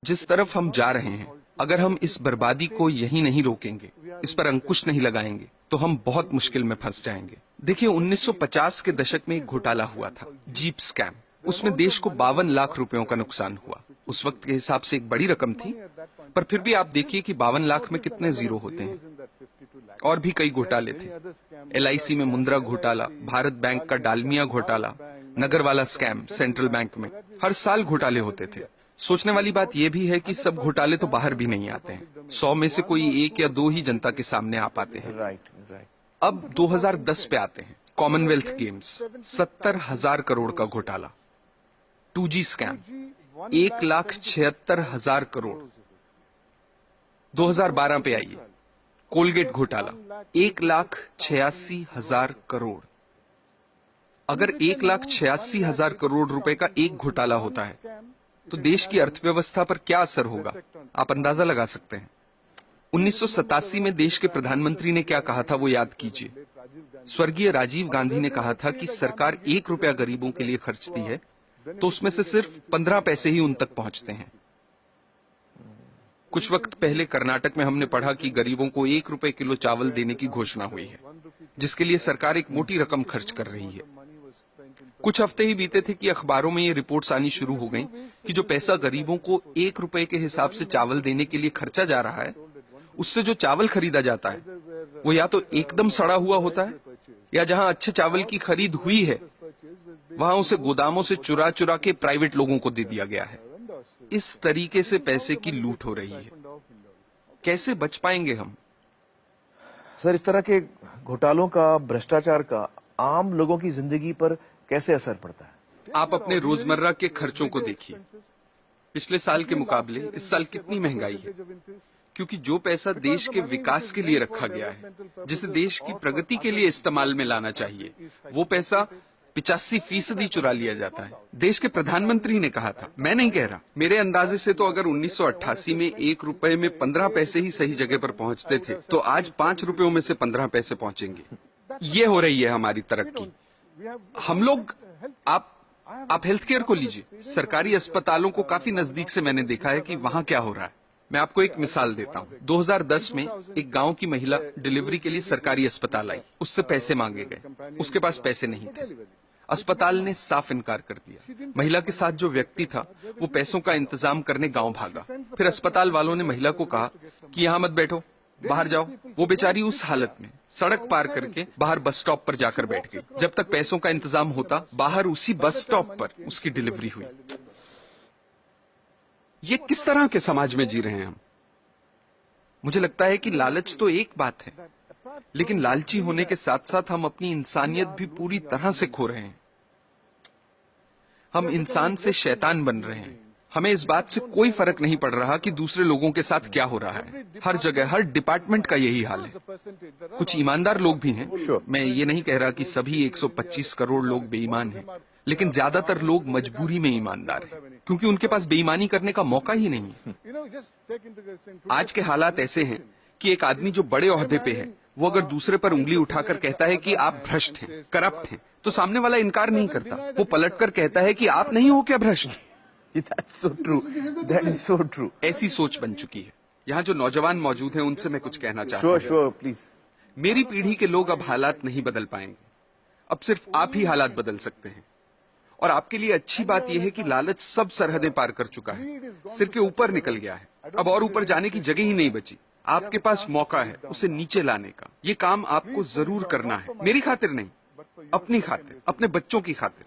जिस तरफ हम जा रहे हैं, अगर हम इस बर्बादी को यहीं नहीं रोकेंगे, इस पर अंकुश नहीं लगाएंगे, तो हम बहुत मुश्किल में फंस जाएंगे। देखिए, 1950 के दशक में एक घोटाला हुआ था, जीप स्कैम। उसमें देश को 52 लाख रुपयों का नुकसान हुआ। उस वक्त के हिसाब से एक बड़ी रकम थी, पर फिर भी आप देखिए कि 52 लाख में कितने जीरो होते हैं। और भी कई घोटाले थे। LIC में मुंद्रा घोटाला, भारत बैंक का डालमिया घोटाला, नगरवाला स्कैम सेंट्रल बैंक में। हर साल घोटाले होते थे। सोचने वाली बात यह भी है कि सब घोटाले तो बाहर भी नहीं आते हैं। 100 में से कोई 1 या 2 ही जनता के सामने आ पाते हैं। अब 2010 पे आते हैं। कॉमनवेल्थ गेम्स, 70,000 करोड़ का घोटाला। 2G scam, 1,76,000 crore. 2012 पे आइए, कोलगेट घोटाला, 1,86,000 करोड़। अगर 1,86,000 करोड़ रुपए का एक घोटाला होता है, तो देश की अर्थव्यवस्था पर क्या असर होगा, आप अंदाजा लगा सकते हैं। 1987 में देश के प्रधानमंत्री ने क्या कहा था, वो याद कीजिए। स्वर्गीय राजीव गांधी ने कहा था कि सरकार 1 रुपया गरीबों के लिए खर्चती है, तो उसमें से सिर्फ 15 पैसे ही उन तक पहुंचते हैं। कुछ वक्त पहले कर्नाटक में हमने पढ़ा कि गरीबों को 1 रुपए किलो चावल देने की घोषणा हुई है, जिसके लिए सरकार एक मोटी रकम खर्च कर रही है। कुछ हफ्ते ही बीते थे कि अखबारों में ये रिपोर्ट्स आनी शुरू हो गईं कि जो पैसा गरीबों को 1 रुपए के हिसाब से चावल देने के लिए खर्चा जा रहा है, उससे जो चावल खरीदा जाता है, वो या तो एकदम सड़ा हुआ होता है, या जहां अच्छे चावल की खरीद हुई है, वहां उसे गोदामों से चुरा चुरा के प्राइवेट लोगों को दे दिया गया है। इस तरीके से पैसे की लूट हो रही है। कैसे बच पाएंगे हम? सर, इस तरह के घोटालों का, भ्रष्टाचार का आम लोगों की जिंदगी पर कैसे असर पड़ता है? आप अपने रोजमर्रा के खर्चों को देखिए। पिछले साल के मुकाबले इस साल कितनी महंगाई है, क्योंकि जो पैसा देश के विकास के लिए रखा गया है, जिसे देश की प्रगति के लिए इस्तेमाल में लाना चाहिए, वो पैसा 85% चुरा लिया जाता है। देश के प्रधानमंत्री ने कहा था, मैं नहीं कह रहा, मेरे अंदाजे से तो अगर 1988 में 1 रुपए में 15 पैसे ही सही जगह पर पहुंचते थे, तो आज 5 रुपयों में से 15 पैसे पहुंचेंगे। ये हो रही है हमारी तरक्की। हम लोग, आप हेल्थ केयर को लीजिए। सरकारी अस्पतालों को काफी नजदीक से मैंने देखा है कि वहां क्या हो रहा है। मैं आपको एक मिसाल देता हूं। 2010 में एक गांव की महिला डिलीवरी के लिए सरकारी अस्पताल आई। उससे पैसे मांगे गए, उसके पास पैसे नहीं थे। अस्पताल ने साफ इनकार कर दिया। महिला के साथ जो व्यक्ति था, वो पैसों का इंतजाम करने गांव भागा। फिर अस्पताल वालों ने महिला को कहा कि यहां मत बैठो, बाहर जाओ। वो बेचारी उस हालत में सड़क पार करके बाहर बस स्टॉप पर जाकर बैठ गई। जब तक पैसों का इंतजाम होता, बाहर उसी बस स्टॉप पर उसकी डिलीवरी हुई। ये किस तरह के समाज में जी रहे हैं हम? मुझे लगता है कि लालच तो एक बात है, लेकिन लालची होने के साथ साथ हम अपनी इंसानियत भी पूरी तरह से खो रहे हैं। हम इंसान से शैतान बन रहे हैं। हमें इस बात से कोई फर्क नहीं पड़ रहा कि दूसरे लोगों के साथ क्या हो रहा है। हर जगह, हर डिपार्टमेंट का यही हाल है। कुछ ईमानदार लोग भी हैं। मैं ये नहीं कह रहा कि सभी 125 करोड़ लोग बेईमान हैं, लेकिन ज्यादातर लोग मजबूरी में ईमानदार हैं, क्योंकि उनके पास बेईमानी करने का मौका ही नहीं है। आज के हालात ऐसे हैं कि एक आदमी जो बड़े ओहदे पे है, वो अगर दूसरे पर उंगली उठाकर कहता है कि आप भ्रष्ट हैं, करप्ट हैं, तो सामने वाला इनकार नहीं करता। वो पलटकर कहता है कि आप नहीं हो क्या भ्रष्ट? That's so true. That is so true. ऐसी सोच बन चुकी है। यहाँ जो नौजवान मौजूद हैं, उनसे मैं कुछ कहना चाहता हूँ। Sure, please. मेरी पीढ़ी के लोग अब हालात नहीं बदल पाएंगे। अब सिर्फ आप ही हालात बदल सकते हैं। और आपके लिए अच्छी बात यह है कि लालच सब सरहदें पार कर चुका है, सिर के ऊपर निकल गया है। अब और ऊपर जाने की जगह ही नहीं बची। आपके पास मौका है उसे नीचे लाने का। ये काम आपको जरूर करना है, मेरी खातिर नहीं, अपनी खातिर, अपने बच्चों की खातिर।